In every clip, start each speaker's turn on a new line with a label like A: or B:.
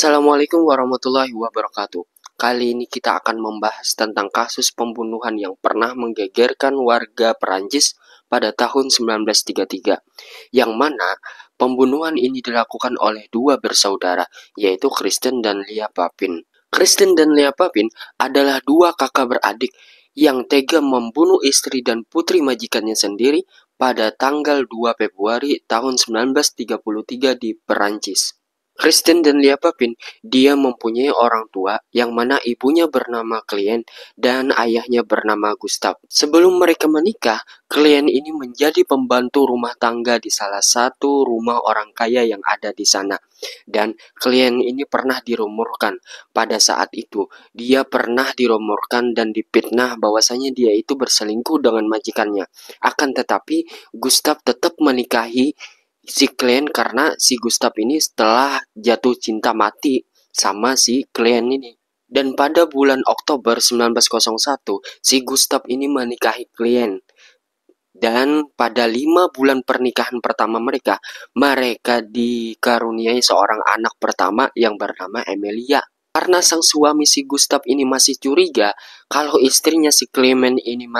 A: Assalamualaikum warahmatullahi wabarakatuh. Kali ini kita akan membahas tentang kasus pembunuhan yang pernah menggegerkan warga Perancis pada tahun 1933, yang mana pembunuhan ini dilakukan oleh dua bersaudara, yaitu Kristen dan Lia Papin. Kristen dan Lia Papin adalah dua kakak beradik yang tega membunuh istri dan putri majikannya sendiri pada tanggal 2 Februari tahun 1933 di Perancis. Kristen dan Lia Papin, dia mempunyai orang tua yang mana ibunya bernama Klien dan ayahnya bernama Gustav. Sebelum mereka menikah, Klien ini menjadi pembantu rumah tangga di salah satu rumah orang kaya yang ada di sana. Dan Klien ini pernah dirumorkan pada saat itu. Dia pernah dirumorkan dan dipitnah bahwasanya dia itu berselingkuh dengan majikannya. Akan tetapi, Gustav tetap menikahi si Klien karena si Gustav ini setelah jatuh cinta mati sama si Klien ini. Dan pada bulan Oktober 1901, si Gustav ini menikahi Klien. Dan pada 5 bulan pernikahan pertama mereka dikaruniai seorang anak pertama yang bernama Emilia. Karena sang suami si Gustav ini masih curiga kalau istrinya si Clement ini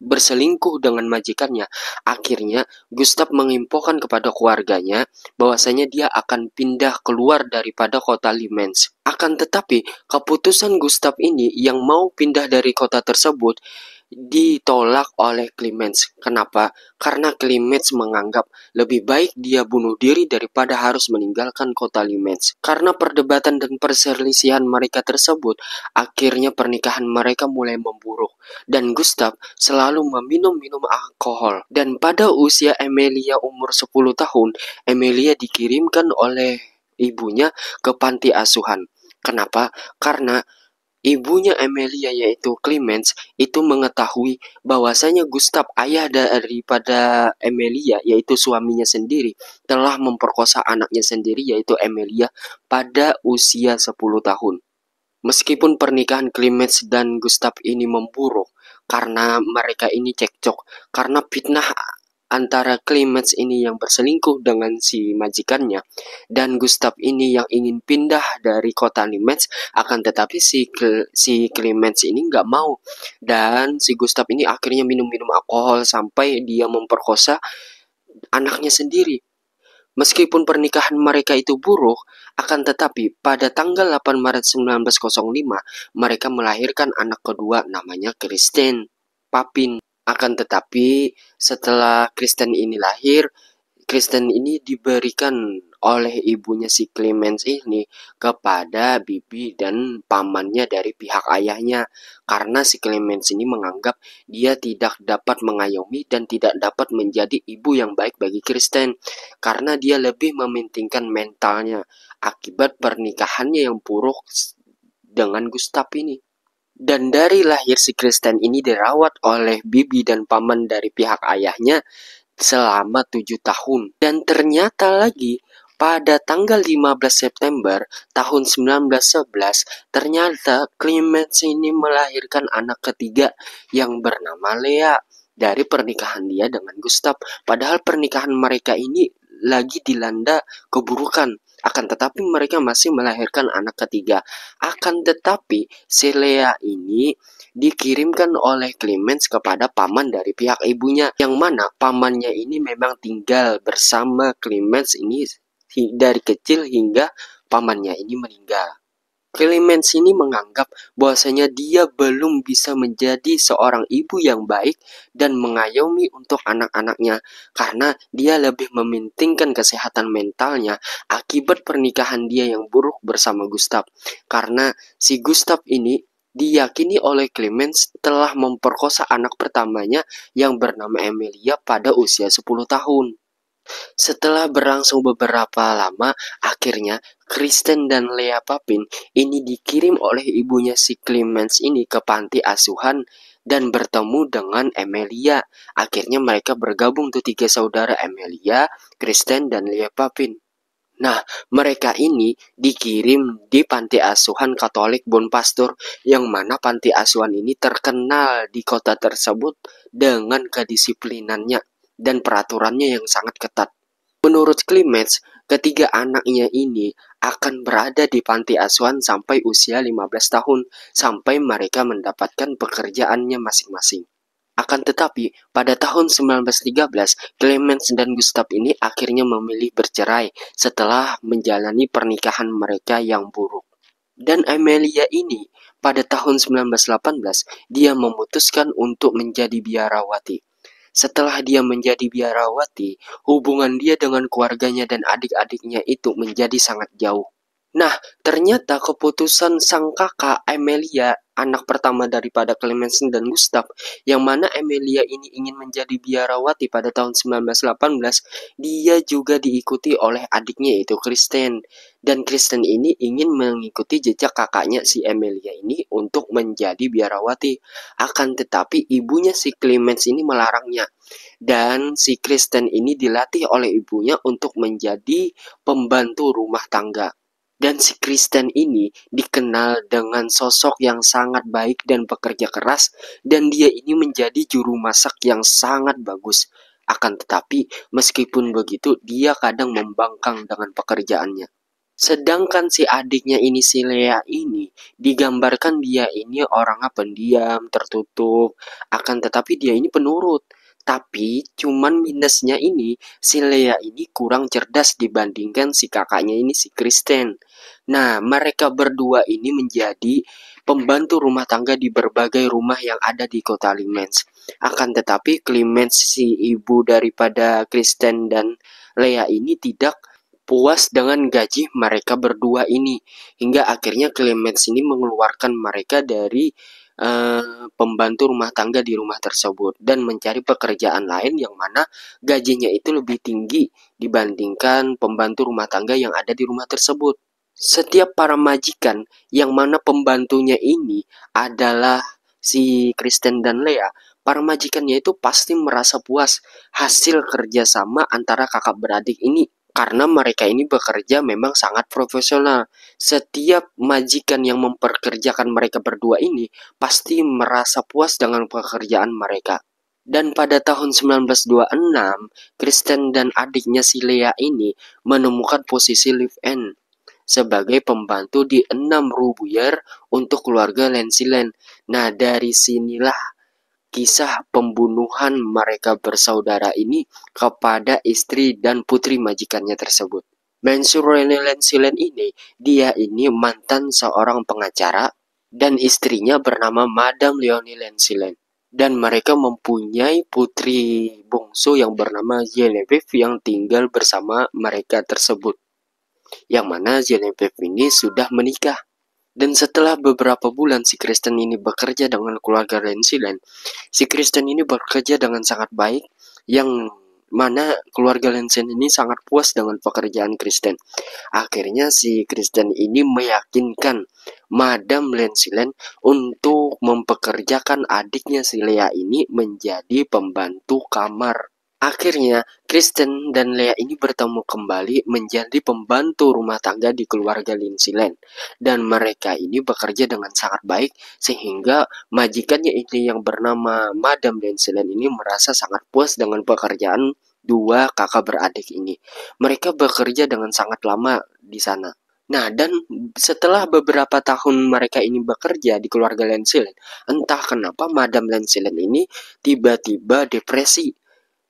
A: berselingkuh dengan majikannya, akhirnya Gustav menginfokan kepada keluarganya bahwasanya dia akan pindah keluar daripada kota Limens. Akan tetapi keputusan Gustav ini yang mau pindah dari kota tersebut ditolak oleh Clemens. Kenapa? Karena Clemens menganggap lebih baik dia bunuh diri daripada harus meninggalkan kota Limens. Karena perdebatan dan perselisihan mereka tersebut, akhirnya pernikahan mereka mulai memburuk. Dan Gustav selalu meminum alkohol. Dan pada usia Emilia umur 10 tahun, Emilia dikirimkan oleh ibunya ke panti asuhan. Kenapa? Karena ibunya Emilia yaitu Clemens itu mengetahui bahwasanya Gustav ayah daripada Emilia yaitu suaminya sendiri telah memperkosa anaknya sendiri yaitu Emilia pada usia 10 tahun. Meskipun pernikahan Clemens dan Gustav ini memburuk karena mereka ini cekcok karena fitnah antara Clemens ini yang berselingkuh dengan si majikannya dan Gustav ini yang ingin pindah dari kota Limens, akan tetapi si Clemens ini nggak mau dan si Gustav ini akhirnya minum alkohol sampai dia memperkosa anaknya sendiri. Meskipun pernikahan mereka itu buruk, akan tetapi pada tanggal 8 Maret 1905 mereka melahirkan anak kedua namanya Kristen Papin. Akan tetapi setelah Kristen ini lahir, Kristen ini diberikan oleh ibunya si Clemens ini kepada bibi dan pamannya dari pihak ayahnya karena si Clemens ini menganggap dia tidak dapat mengayomi dan tidak dapat menjadi ibu yang baik bagi Kristen karena dia lebih mementingkan mentalnya akibat pernikahannya yang buruk dengan Gustav ini. Dan dari lahir si Kristen ini dirawat oleh bibi dan paman dari pihak ayahnya selama 7 tahun. Dan ternyata lagi pada tanggal 15 September tahun 1911 ternyata Clemens ini melahirkan anak ketiga yang bernama Lea dari pernikahan dia dengan Gustav. Padahal pernikahan mereka ini lagi dilanda keburukan. Akan tetapi mereka masih melahirkan anak ketiga. Akan tetapi si Lea ini dikirimkan oleh Clemens kepada paman dari pihak ibunya, yang mana pamannya ini memang tinggal bersama Clemens ini dari kecil hingga pamannya ini meninggal. Clemens ini menganggap bahwasanya dia belum bisa menjadi seorang ibu yang baik dan mengayomi untuk anak-anaknya karena dia lebih mementingkan kesehatan mentalnya akibat pernikahan dia yang buruk bersama Gustav. Karena si Gustav ini diyakini oleh Clemens telah memperkosa anak pertamanya yang bernama Emilia pada usia 10 tahun. Setelah berlangsung beberapa lama, akhirnya Kristen dan Lea Papin ini dikirim oleh ibunya si Clemens ini ke panti asuhan dan bertemu dengan Emilia. Akhirnya mereka bergabung tuh 3 saudara, Emilia, Kristen, dan Lea Papin. Nah, mereka ini dikirim di panti asuhan Katolik Bon Pastor, yang mana panti asuhan ini terkenal di kota tersebut dengan kedisiplinannya dan peraturannya yang sangat ketat. Menurut Clemens, ketiga anaknya ini akan berada di panti asuhan sampai usia 15 tahun, sampai mereka mendapatkan pekerjaannya masing-masing. Akan tetapi, pada tahun 1913, Clemens dan Gustav ini akhirnya memilih bercerai setelah menjalani pernikahan mereka yang buruk. Dan Amelia ini, pada tahun 1918, dia memutuskan untuk menjadi biarawati. Setelah dia menjadi biarawati, hubungan dia dengan keluarganya dan adik-adiknya itu menjadi sangat jauh. Nah, ternyata keputusan sang kakak Amelia, anak pertama daripada Clemens dan Gustav, yang mana Amelia ini ingin menjadi biarawati pada tahun 1918, dia juga diikuti oleh adiknya yaitu Kristen. Dan Kristen ini ingin mengikuti jejak kakaknya si Amelia ini untuk menjadi biarawati. Akan tetapi ibunya si Clemens ini melarangnya. Dan si Kristen ini dilatih oleh ibunya untuk menjadi pembantu rumah tangga. Dan si Kristen ini dikenal dengan sosok yang sangat baik dan pekerja keras, dan dia ini menjadi juru masak yang sangat bagus. Akan tetapi, meskipun begitu, dia kadang membangkang dengan pekerjaannya. Sedangkan si adiknya ini, si Lea ini, digambarkan dia ini orangnya pendiam, tertutup, akan tetapi dia ini penurut. Tapi cuman minusnya ini, si Lea ini kurang cerdas dibandingkan si kakaknya ini, si Kristen. Nah, mereka berdua ini menjadi pembantu rumah tangga di berbagai rumah yang ada di kota Clemens. Akan tetapi Clemens, si ibu daripada Kristen dan Lea ini, tidak puas dengan gaji mereka berdua ini, hingga akhirnya Clemens ini mengeluarkan mereka dari pembantu rumah tangga di rumah tersebut dan mencari pekerjaan lain yang mana gajinya itu lebih tinggi dibandingkan pembantu rumah tangga yang ada di rumah tersebut. Setiap para majikan yang mana pembantunya ini adalah si Kristen dan Lea, para majikannya itu pasti merasa puas hasil kerjasama antara kakak beradik ini, karena mereka ini bekerja memang sangat profesional. Setiap majikan yang memperkerjakan mereka berdua ini pasti merasa puas dengan pekerjaan mereka. Dan pada tahun 1926, Kristen dan adiknya si Lea ini menemukan posisi live-in sebagai pembantu di 6 Rubuyer untuk keluarga Lensilen. Nah, dari sinilah kisah pembunuhan mereka bersaudara ini kepada istri dan putri majikannya tersebut. Mansur Lensilen ini, dia ini mantan seorang pengacara dan istrinya bernama Madame Leonie Lensilen. Dan mereka mempunyai putri bungsu yang bernama Genevieve yang tinggal bersama mereka tersebut. Yang mana Genevieve ini sudah menikah. Dan setelah beberapa bulan si Kristen ini bekerja dengan keluarga Lensilen, si Kristen ini bekerja dengan sangat baik, yang mana keluarga Lensilen ini sangat puas dengan pekerjaan Kristen. Akhirnya si Kristen ini meyakinkan Madame Lensilen untuk mempekerjakan adiknya si Lea ini menjadi pembantu kamar. Akhirnya, Kristen dan Lea ini bertemu kembali menjadi pembantu rumah tangga di keluarga Lensilen. Dan mereka ini bekerja dengan sangat baik, sehingga majikannya ini yang bernama Madame Lensilen ini merasa sangat puas dengan pekerjaan dua kakak beradik ini. Mereka bekerja dengan sangat lama di sana. Nah, dan setelah beberapa tahun mereka ini bekerja di keluarga Lensilen, entah kenapa Madame Lensilen ini tiba-tiba depresi.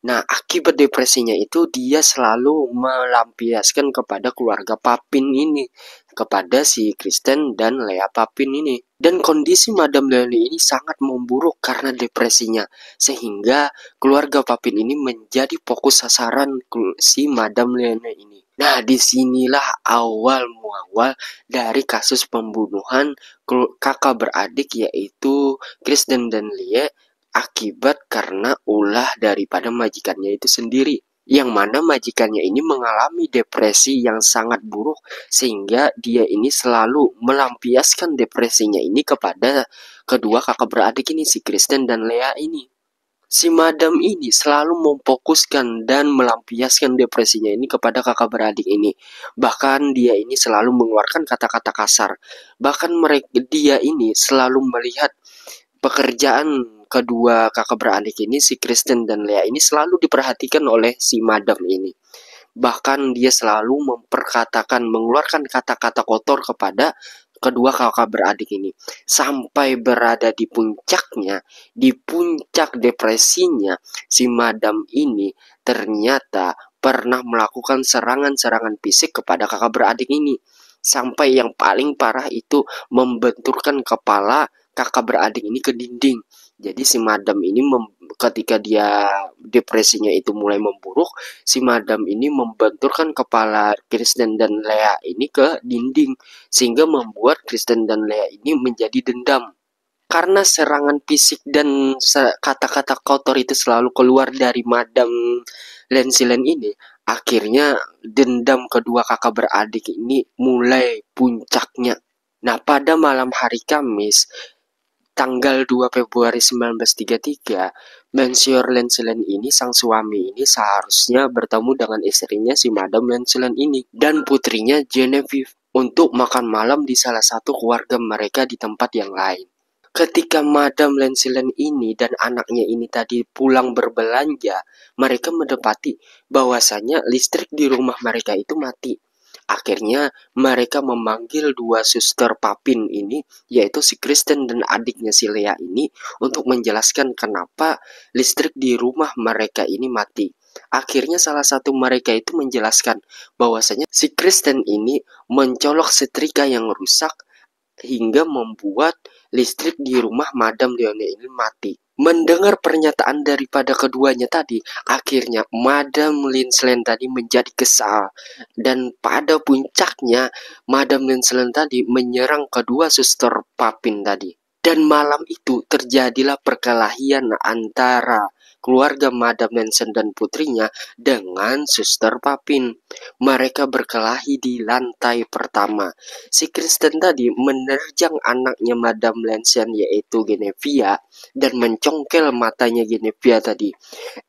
A: Nah, akibat depresinya itu dia selalu melampiaskan kepada keluarga Papin ini, kepada si Kristen dan Lea Papin ini. Dan kondisi Madame Leonie ini sangat memburuk karena depresinya, sehingga keluarga Papin ini menjadi fokus sasaran si Madame Leonie ini. Nah, disinilah awal muawal dari kasus pembunuhan kakak beradik yaitu Kristen dan Lea, akibat karena ulah daripada majikannya itu sendiri, yang mana majikannya ini mengalami depresi yang sangat buruk, sehingga dia ini selalu melampiaskan depresinya ini kepada kedua kakak beradik ini, si Kristen dan Lea ini. Si Madam ini selalu memfokuskan dan melampiaskan depresinya ini kepada kakak beradik ini. Bahkan dia ini selalu mengeluarkan kata-kata kasar. Bahkan dia ini selalu melihat pekerjaan kedua kakak beradik ini, si Kristen dan Lea ini, selalu diperhatikan oleh si Madam ini. Bahkan dia selalu mengeluarkan kata-kata kotor kepada kedua kakak beradik ini. Sampai berada di puncaknya, di puncak depresinya, si madam ini ternyata pernah melakukan serangan-serangan fisik kepada kakak beradik ini. Sampai yang paling parah itu membenturkan kepala kakak beradik ini ke dinding. Jadi si madam ini ketika dia depresinya itu mulai memburuk, si madam ini membenturkan kepala Kristen dan Lea ini ke dinding, sehingga membuat Kristen dan Lea ini menjadi dendam. Karena serangan fisik dan kata-kata kotor itu selalu keluar dari madam Lensilen ini, akhirnya dendam kedua kakak beradik ini mulai puncaknya. Nah, pada malam hari Kamis, tanggal 2 Februari 1933, Monsieur Lensilen ini, sang suami ini seharusnya bertemu dengan istrinya si Madame Lensilen ini dan putrinya Genevieve untuk makan malam di salah satu keluarga mereka di tempat yang lain. Ketika Madame Lensilen ini dan anaknya ini tadi pulang berbelanja, mereka mendapati bahwasanya listrik di rumah mereka itu mati. Akhirnya mereka memanggil dua suster papin ini, yaitu si Kristen dan adiknya si Lea ini, untuk menjelaskan kenapa listrik di rumah mereka ini mati. Akhirnya salah satu mereka itu menjelaskan bahwasanya si Kristen ini mencolok setrika yang rusak hingga membuat listrik di rumah Madame Leone ini mati. Mendengar pernyataan daripada keduanya tadi, akhirnya Madame Linslen tadi menjadi kesal. Dan pada puncaknya, Madame Linslen tadi menyerang kedua suster papin tadi. Dan malam itu terjadilah perkelahian antara keluarga Madame Lensen dan putrinya dengan suster papin. Mereka berkelahi di lantai pertama. Si Kristen tadi menerjang anaknya Madame Lensen, yaitu Genevia, dan mencongkel matanya Genevia tadi.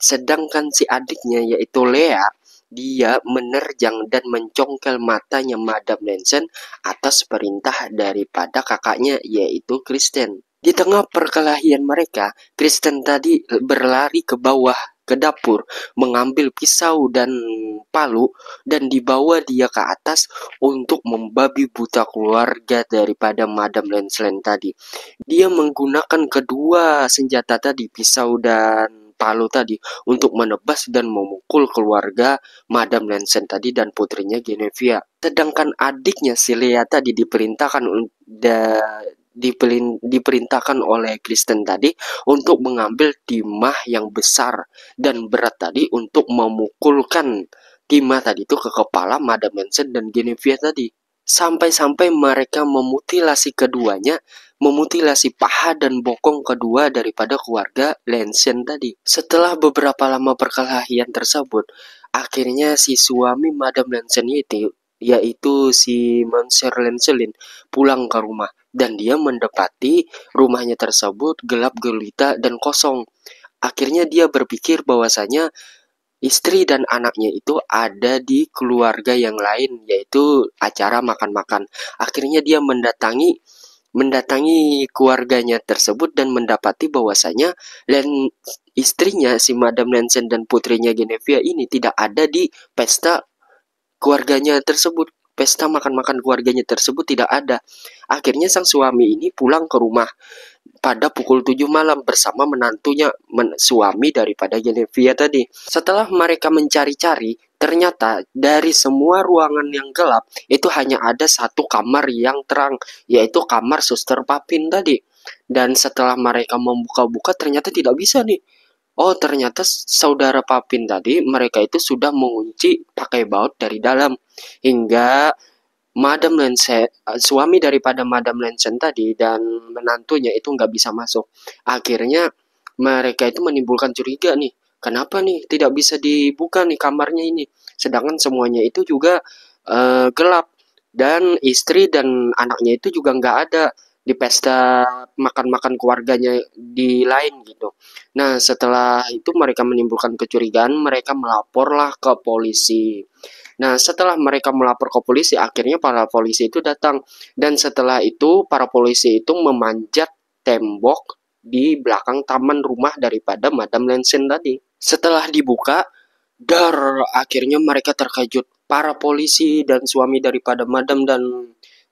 A: Sedangkan si adiknya yaitu Lea, dia menerjang dan mencongkel matanya Madame Lensen atas perintah daripada kakaknya yaitu Kristen. Di tengah perkelahian mereka, Kristen tadi berlari ke bawah ke dapur, mengambil pisau dan palu dan dibawa dia ke atas untuk membabi buta keluarga daripada Madame Lenslen tadi. Dia menggunakan kedua senjata tadi, pisau dan palu tadi, untuk menebas dan memukul keluarga Madame Lensen tadi dan putrinya Genevia. Sedangkan adiknya si Lea tadi diperintahkan oleh Kristen tadi untuk mengambil timah yang besar dan berat tadi untuk memukulkan timah tadi itu ke kepala Madame Lensen dan Genevia tadi. Sampai-sampai mereka memutilasi keduanya, memutilasi paha dan bokong kedua daripada keluarga Lensen tadi. Setelah beberapa lama perkelahian tersebut, akhirnya si suami Madame Lensen itu, yaitu si Monsieur Lenselin, pulang ke rumah. Dan dia mendapati rumahnya tersebut gelap gulita dan kosong. Akhirnya dia berpikir bahwasanya istri dan anaknya itu ada di keluarga yang lain, yaitu acara makan-makan. Akhirnya dia mendatangi keluarganya tersebut dan mendapati bahwasanya istrinya si Madame Lensen dan putrinya Genevia ini tidak ada di pesta keluarganya tersebut. Pesta makan-makan keluarganya tersebut tidak ada. Akhirnya sang suami ini pulang ke rumah pada pukul 7 malam bersama menantunya, suami daripada Genevia tadi. Setelah mereka mencari-cari, ternyata dari semua ruangan yang gelap itu hanya ada satu kamar yang terang, yaitu kamar suster papin tadi. Dan setelah mereka membuka-buka, ternyata tidak bisa nih. Oh, ternyata saudara papin tadi mereka itu sudah mengunci pakai baut dari dalam, hingga Madame Lensen, suami daripada Madame Lensen tadi dan menantunya itu nggak bisa masuk. Akhirnya mereka itu menimbulkan curiga nih. Kenapa nih tidak bisa dibuka nih kamarnya ini? Sedangkan semuanya itu juga gelap. Dan istri dan anaknya itu juga nggak ada di pesta makan-makan keluarganya di lain gitu. Nah, setelah itu mereka menimbulkan kecurigaan, mereka melaporlah ke polisi. Nah, setelah mereka melapor ke polisi, akhirnya para polisi itu datang. Dan setelah itu, para polisi itu memanjat tembok di belakang taman rumah daripada Madame Lensen tadi. Setelah dibuka, Dar, akhirnya mereka terkejut. Para polisi dan suami daripada Madam dan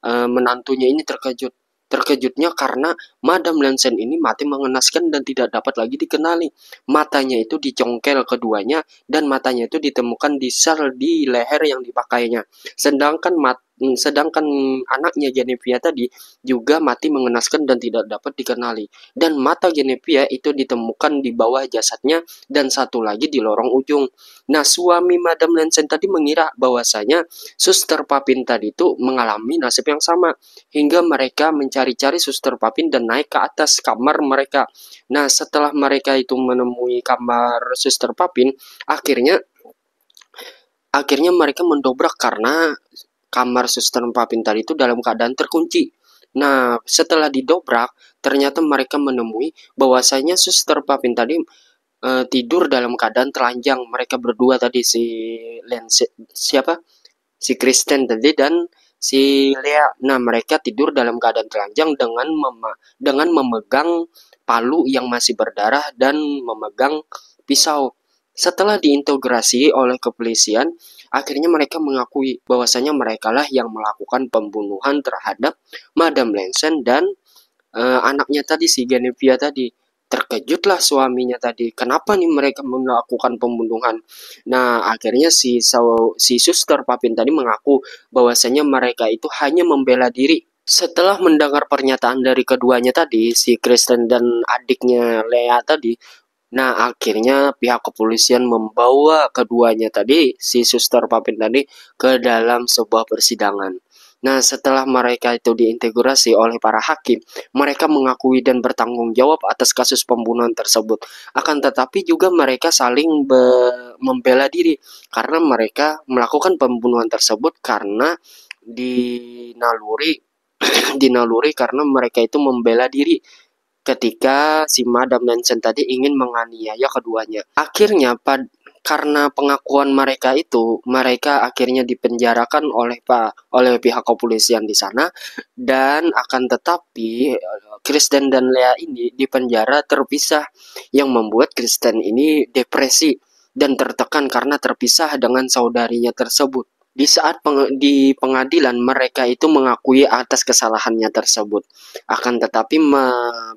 A: menantunya ini terkejut. Terkejutnya karena Madam Lansen ini mati mengenaskan dan tidak dapat lagi dikenali. Matanya itu dicongkel keduanya dan matanya itu ditemukan di sel di leher yang dipakainya. Sedangkan anaknya Genevia tadi juga mati mengenaskan dan tidak dapat dikenali. Dan mata Genevia itu ditemukan di bawah jasadnya dan satu lagi di lorong ujung. Nah, suami Madam Lansen tadi mengira bahwasanya Suster Papin tadi itu mengalami nasib yang sama hingga mereka mencari-cari Suster Papin dan naik ke atas kamar mereka. Nah, setelah mereka itu menemui kamar Suster Papin, akhirnya akhirnya mereka mendobrak karena kamar Suster Papin tadi itu dalam keadaan terkunci. Nah, setelah didobrak, ternyata mereka menemui bahwasanya Suster Papin tadi tidur dalam keadaan telanjang. Mereka berdua tadi siapa? Si Kristen tadi dan si Lea. Nah, mereka tidur dalam keadaan telanjang dengan memegang palu yang masih berdarah dan memegang pisau. Setelah diintegrasi oleh kepolisian, akhirnya mereka mengakui bahwasanya merekalah yang melakukan pembunuhan terhadap Madame Lanson dan anaknya tadi si Genevia tadi. Terkejutlah suaminya tadi. Kenapa nih mereka melakukan pembunuhan? Nah, akhirnya si Suster Papin tadi mengaku bahwasanya mereka itu hanya membela diri. Setelah mendengar pernyataan dari keduanya tadi, si Kristen dan adiknya Lea tadi, nah, akhirnya pihak kepolisian membawa keduanya tadi, si Suster Papin tadi, ke dalam sebuah persidangan. Nah, setelah mereka itu diintegrasi oleh para hakim, mereka mengakui dan bertanggung jawab atas kasus pembunuhan tersebut. Akan tetapi juga mereka saling membela diri karena mereka melakukan pembunuhan tersebut karena dinaluri dinaluri karena mereka itu membela diri ketika si Madam Nansen tadi ingin menganiaya keduanya. Akhirnya karena pengakuan mereka itu, mereka akhirnya dipenjarakan oleh pihak kepolisian di sana dan akan tetapi Kristen dan Lea ini dipenjara terpisah yang membuat Kristen ini depresi dan tertekan karena terpisah dengan saudarinya tersebut. Di pengadilan mereka itu mengakui atas kesalahannya tersebut. Akan tetapi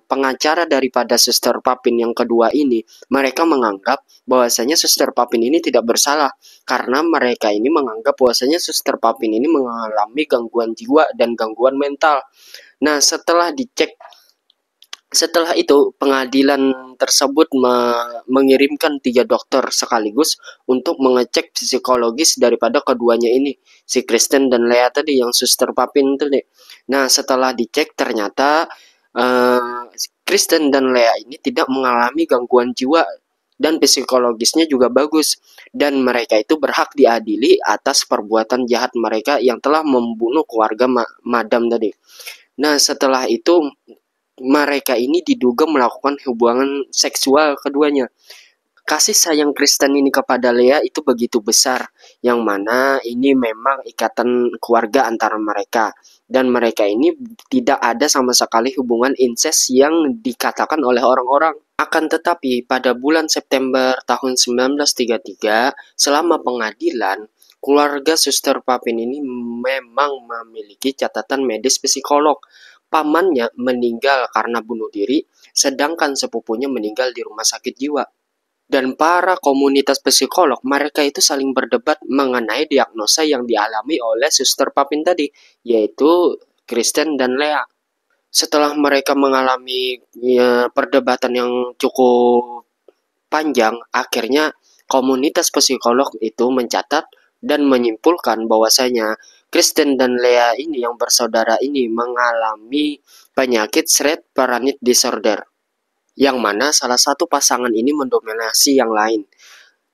A: pengacara daripada Suster Papin yang kedua ini, mereka menganggap bahwasanya Suster Papin ini tidak bersalah karena mereka ini menganggap bahwasanya Suster Papin ini mengalami gangguan jiwa dan gangguan mental. Nah, setelah itu, pengadilan tersebut mengirimkan 3 dokter sekaligus untuk mengecek psikologis daripada keduanya ini, si Kristen dan Lea tadi yang Suster Papin tadi. Nah, setelah dicek ternyata Kristen dan Lea ini tidak mengalami gangguan jiwa dan psikologisnya juga bagus dan mereka itu berhak diadili atas perbuatan jahat mereka yang telah membunuh keluarga Madam tadi. Nah, setelah itu mereka ini diduga melakukan hubungan seksual keduanya. Kasih sayang Kristen ini kepada Lea itu begitu besar, yang mana ini memang ikatan keluarga antara mereka. Dan mereka ini tidak ada sama sekali hubungan incest yang dikatakan oleh orang-orang. Akan tetapi pada bulan September tahun 1933, selama pengadilan, keluarga Suster Papin ini memang memiliki catatan medis psikolog. Pamannya meninggal karena bunuh diri, sedangkan sepupunya meninggal di rumah sakit jiwa. Dan para komunitas psikolog, mereka itu saling berdebat mengenai diagnosa yang dialami oleh Suster Papin tadi, yaitu Kristen dan Lea. Setelah mereka mengalami perdebatan yang cukup panjang, akhirnya komunitas psikolog itu mencatat dan menyimpulkan bahwasanya Kristen dan Lea ini yang bersaudara ini mengalami penyakit Shred Paranoid Disorder, yang mana salah satu pasangan ini mendominasi yang lain,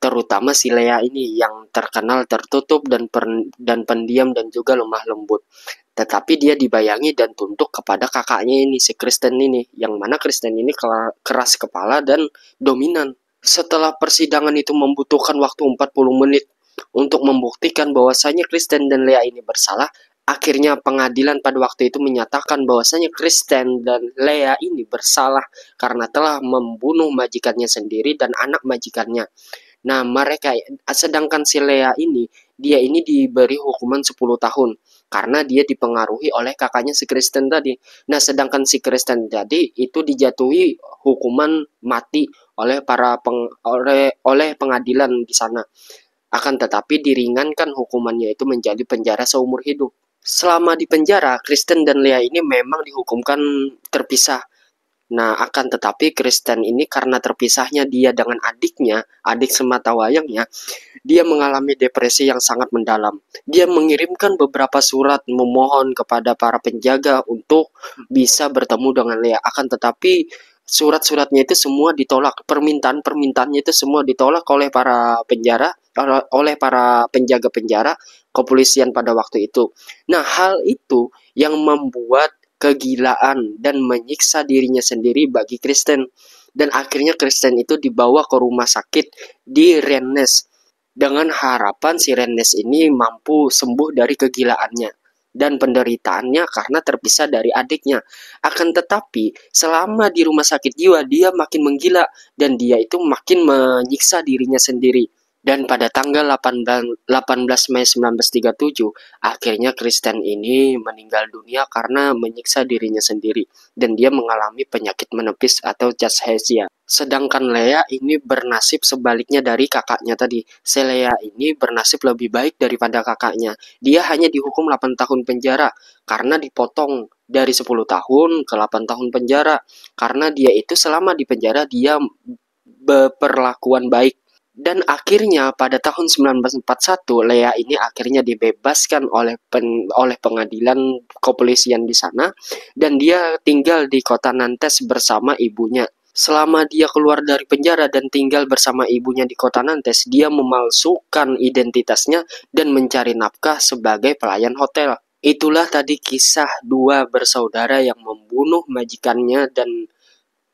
A: terutama si Lea ini yang terkenal tertutup dan pendiam dan juga lemah lembut. Tetapi dia dibayangi dan tunduk kepada kakaknya ini, si Kristen ini, yang mana Kristen ini keras kepala dan dominan. Setelah persidangan itu membutuhkan waktu 40 menit untuk membuktikan bahwasanya Kristen dan Lea ini bersalah, akhirnya pengadilan pada waktu itu menyatakan bahwasanya Kristen dan Lea ini bersalah karena telah membunuh majikannya sendiri dan anak majikannya. Nah, sedangkan si Lea ini, dia ini diberi hukuman 10 tahun karena dia dipengaruhi oleh kakaknya si Kristen tadi. Nah, sedangkan si Kristen tadi itu dijatuhi hukuman mati oleh oleh pengadilan di sana. Akan tetapi diringankan hukumannya itu menjadi penjara seumur hidup. Selama di penjara, Kristen dan Lea ini memang dihukumkan terpisah. Nah, akan tetapi Kristen ini karena terpisahnya dia dengan adiknya, adik semata wayangnya, dia mengalami depresi yang sangat mendalam. Dia mengirimkan beberapa surat memohon kepada para penjaga untuk bisa bertemu dengan Lea. Akan tetapi surat-suratnya itu semua ditolak. Permintaan-permintaannya itu semua ditolak oleh para penjara, oleh para penjaga penjara, kepolisian pada waktu itu. Nah, hal itu yang membuat kegilaan dan menyiksa dirinya sendiri bagi Kristen. Dan akhirnya Kristen itu dibawa ke rumah sakit di Rennes dengan harapan si Rennes ini mampu sembuh dari kegilaannya dan penderitaannya karena terpisah dari adiknya. Akan tetapi, selama di rumah sakit jiwa, dia makin menggila dan dia itu makin menyiksa dirinya sendiri. Dan pada tanggal 18 Mei 1937, akhirnya Kristen ini meninggal dunia karena menyiksa dirinya sendiri. Dan dia mengalami penyakit menepis atau dysphagia. Sedangkan Lea ini bernasib sebaliknya dari kakaknya tadi. Si Lea ini bernasib lebih baik daripada kakaknya. Dia hanya dihukum 8 tahun penjara karena dipotong dari 10 tahun ke 8 tahun penjara. Karena dia itu selama di penjara dia berperlakuan baik. Dan akhirnya pada tahun 1941 Lea ini akhirnya dibebaskan oleh pengadilan kepolisian di sana dan dia tinggal di kota Nantes bersama ibunya. Selama dia keluar dari penjara dan tinggal bersama ibunya di kota Nantes, dia memalsukan identitasnya dan mencari nafkah sebagai pelayan hotel. Itulah tadi kisah dua bersaudara yang membunuh majikannya dan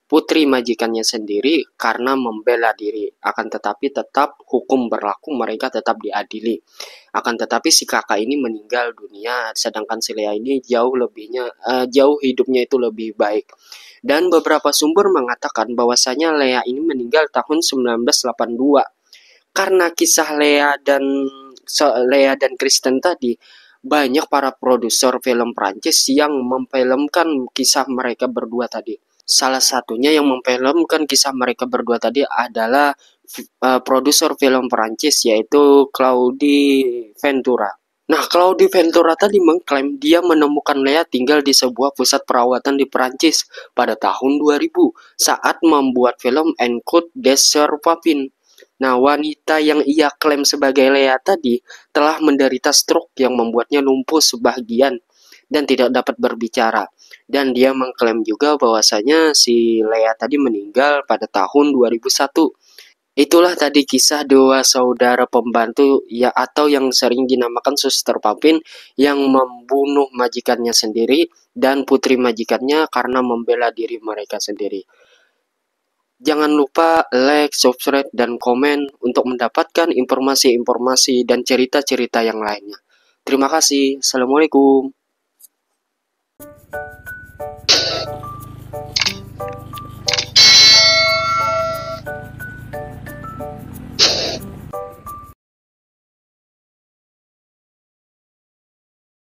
A: putri majikannya sendiri karena membela diri. Akan tetapi tetap hukum berlaku, mereka tetap diadili. Akan tetapi si kakak ini meninggal dunia, sedangkan si Lea ini jauh hidupnya itu lebih baik. Dan beberapa sumber mengatakan bahwasanya Lea ini meninggal tahun 1982. Karena kisah Lea dan Kristen tadi, banyak para produser film Prancis yang memfilmkan kisah mereka berdua tadi. Salah satunya yang memfilmkan kisah mereka berdua tadi adalah produser film Prancis yaitu Claudie Ventura. Nah, Claudie Ventura tadi mengklaim dia menemukan Lea tinggal di sebuah pusat perawatan di Prancis pada tahun 2000 saat membuat film Enquête des Papin. Nah, wanita yang ia klaim sebagai Lea tadi telah menderita stroke yang membuatnya lumpuh sebagian dan tidak dapat berbicara. Dan dia mengklaim juga bahwasanya si Lea tadi meninggal pada tahun 2001. Itulah tadi kisah dua saudara pembantu ya atau yang sering dinamakan Suster Papin yang membunuh majikannya sendiri dan putri majikannya karena membela diri mereka sendiri. Jangan lupa like, subscribe, dan komen untuk mendapatkan informasi-informasi dan cerita-cerita yang lainnya. Terima kasih. Assalamualaikum.